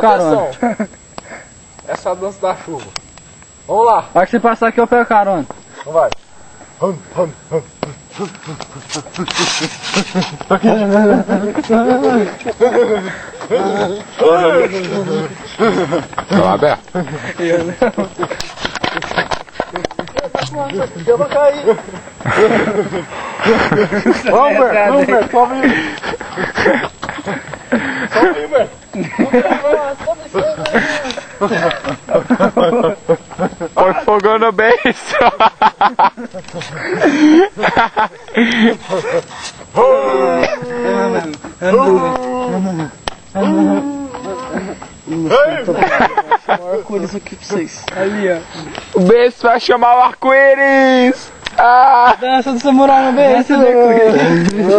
carona. Atenção. Essa é a dança da chuva. Vamos lá. Acho que você passar aqui eu pego carona. Então vai. Tá aberto? Eu não. Eu vou cair. Vamos, Humberto. Sobe aí. Sobe aí, Humberto. Põe fogo no beijo. Chamar arco-íris aqui pra vocês. Ali, ó. O beijo vai chamar o arco-íris. Ah! Dança do samurai no beijo. Dança do arco-íris.